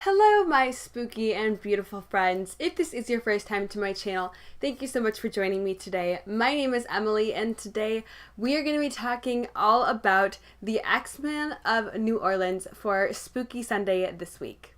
Hello my spooky and beautiful friends. If this is your first time to my channel, thank you so much for joining me today. My name is Emily and today we are going to be talking all about the Axman of New Orleans for Spooky Sunday this week.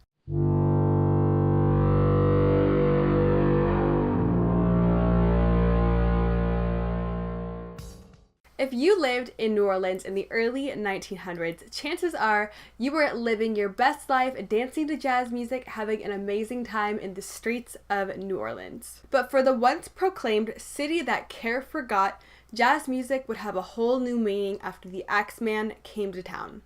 If you lived in New Orleans in the early 1900s, chances are you were living your best life, dancing to jazz music, having an amazing time in the streets of New Orleans. But for the once proclaimed city that care forgot, jazz music would have a whole new meaning after the Axman came to town.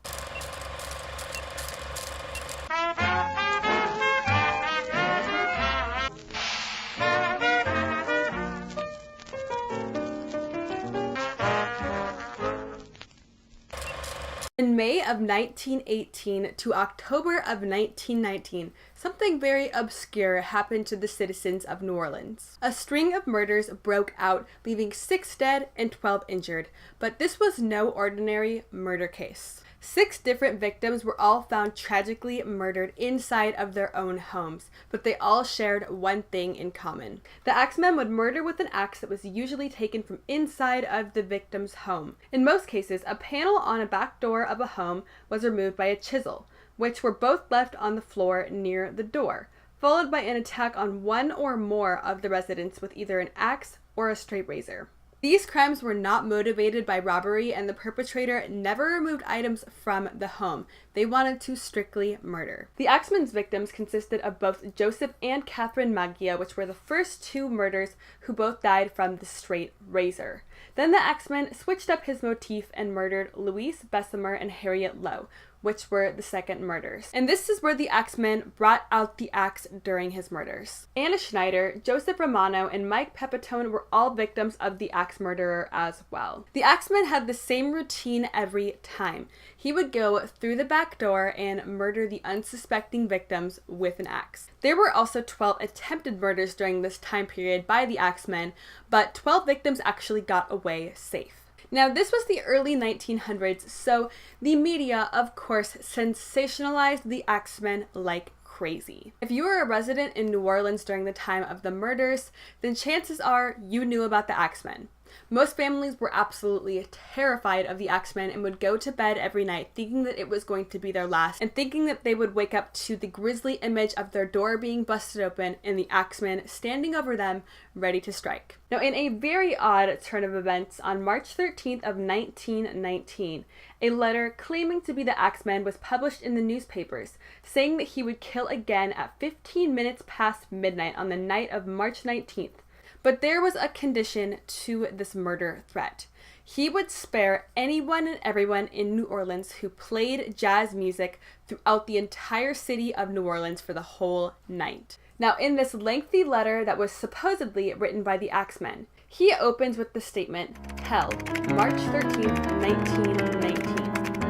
In May of 1918 to October of 1919, something very obscure happened to the citizens of New Orleans. A string of murders broke out, leaving 6 dead and 12 injured, but this was no ordinary murder case. 6 different victims were all found tragically murdered inside of their own homes, but they all shared one thing in common. The Axeman would murder with an axe that was usually taken from inside of the victim's home. In most cases, a panel on a back door of a home was removed by a chisel, which were both left on the floor near the door, followed by an attack on one or more of the residents with either an axe or a straight razor. These crimes were not motivated by robbery, and the perpetrator never removed items from the home. They wanted to strictly murder. The Axeman's victims consisted of both Joseph and Catherine Maggia, which were the first 2 murders who both died from the straight razor. Then the Axeman switched up his motif and murdered Louise Bessemer and Harriet Lowe, which were the second murders. And this is where the Axeman brought out the axe during his murders. Anna Schneider, Joseph Romano, and Mike Pepitone were all victims of the axe murderer as well. The Axeman had the same routine every time. He would go through the back door and murder the unsuspecting victims with an axe. There were also 12 attempted murders during this time period by the Axeman, but 12 victims actually got away safe. Now, this was the early 1900s, so the media, of course, sensationalized the Axeman like crazy. If you were a resident in New Orleans during the time of the murders, then chances are you knew about the Axeman. Most families were absolutely terrified of the Axeman and would go to bed every night thinking that it was going to be their last, and thinking that they would wake up to the grisly image of their door being busted open and the Axeman standing over them, ready to strike. Now, in a very odd turn of events, on March 13th of 1919, a letter claiming to be the Axeman was published in the newspapers, saying that he would kill again at 15 minutes past midnight on the night of March 19th. But there was a condition to this murder threat. He would spare anyone and everyone in New Orleans who played jazz music throughout the entire city of New Orleans for the whole night. Now, in this lengthy letter that was supposedly written by the Axeman, he opens with the statement, "Hell, March 13th, 1919.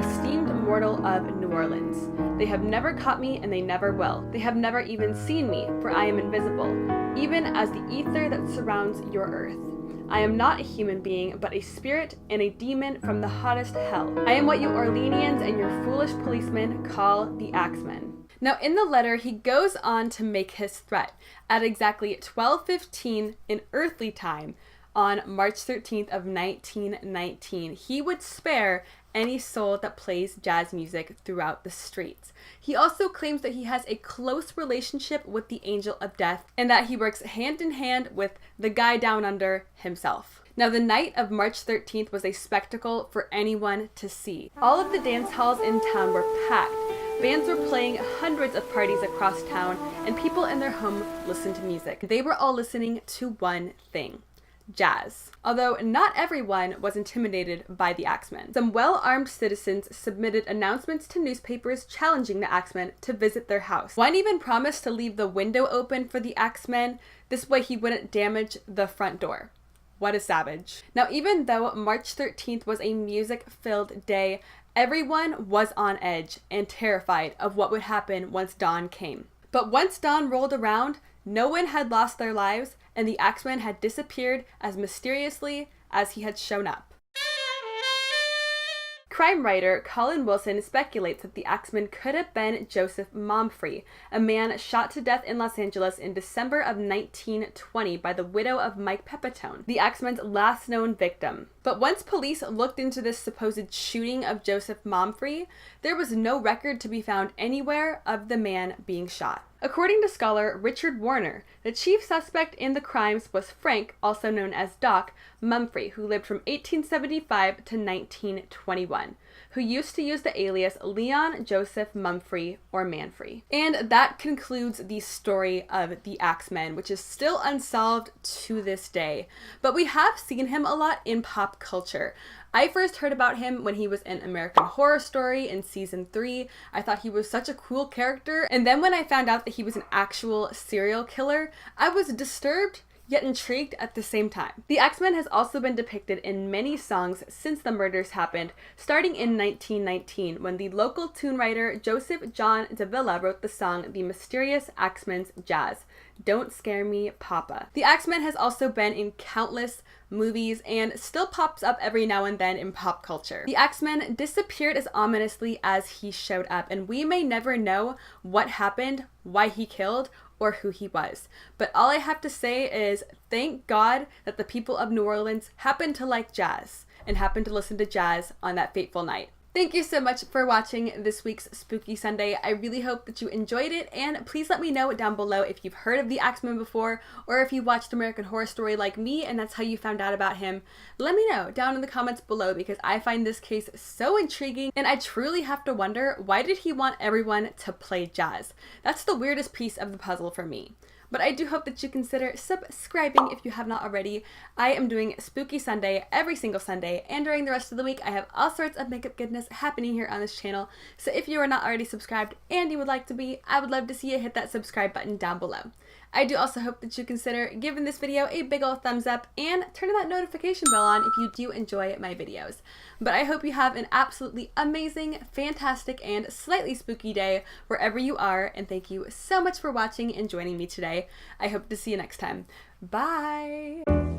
Esteemed mortal of New Orleans. They have never caught me and they never will. They have never even seen me, for I am invisible, even as the ether that surrounds your earth. I am not a human being, but a spirit and a demon from the hottest hell. I am what you Orleanians and your foolish policemen call the Axeman." Now, in the letter, he goes on to make his threat. At exactly 12:15 in earthly time, on March 13th of 1919, he would spare any soul that plays jazz music throughout the streets. He also claims that he has a close relationship with the angel of death and that he works hand in hand with the guy down under himself. Now, the night of March 13th was a spectacle for anyone to see. All of the dance halls in town were packed. Bands were playing hundreds of parties across town, and people in their home listened to music. They were all listening to one thing: jazz. Although not everyone was intimidated by the Axeman. Some well-armed citizens submitted announcements to newspapers challenging the Axeman to visit their house. One even promised to leave the window open for the Axeman, this way he wouldn't damage the front door. What a savage. Now, even though March 13th was a music-filled day, everyone was on edge and terrified of what would happen once dawn came. But once dawn rolled around, no one had lost their lives, and the Axeman had disappeared as mysteriously as he had shown up. Crime writer Colin Wilson speculates that the Axman could have been Joseph Momfrey, a man shot to death in Los Angeles in December of 1920 by the widow of Mike Pepitone, the Axman's last known victim. But once police looked into this supposed shooting of Joseph Momfrey, there was no record to be found anywhere of the man being shot. According to scholar Richard Warner, the chief suspect in the crimes was Frank, also known as Doc, Mumfrey, who lived from 1875 to 1921, who used to use the alias Leon Joseph Mumfrey or Manfrey. And that concludes the story of the Axeman, which is still unsolved to this day. But we have seen him a lot in pop culture. I first heard about him when he was in American Horror Story in season 3. I thought he was such a cool character, and then when I found out that he was an actual serial killer, I was disturbed yet intrigued at the same time. The Axeman has also been depicted in many songs since the murders happened, starting in 1919 when the local tune writer Joseph John Davila wrote the song The Mysterious Axeman's Jazz, Don't Scare Me, Papa. The Axeman has also been in countless movies and still pops up every now and then in pop culture. The Axeman disappeared as ominously as he showed up, and we may never know what happened, why he killed, or who he was. But all I have to say is thank God that the people of New Orleans happened to like jazz and happened to listen to jazz on that fateful night. Thank you so much for watching this week's Spooky Sunday. I really hope that you enjoyed it, and please let me know down below if you've heard of the Axeman before, or if you watched American Horror Story like me and that's how you found out about him. Let me know down in the comments below, because I find this case so intriguing, and I truly have to wonder, why did he want everyone to play jazz? That's the weirdest piece of the puzzle for me. But I do hope that you consider subscribing if you have not already. I am doing Spooky Sunday every single Sunday, and during the rest of the week I have all sorts of makeup goodness happening here on this channel. So if you are not already subscribed and you would like to be, I would love to see you hit that subscribe button down below. I do also hope that you consider giving this video a big ol' thumbs up and turning that notification bell on if you do enjoy my videos. But I hope you have an absolutely amazing, fantastic, and slightly spooky day wherever you are, and thank you so much for watching and joining me today. I hope to see you next time. Bye!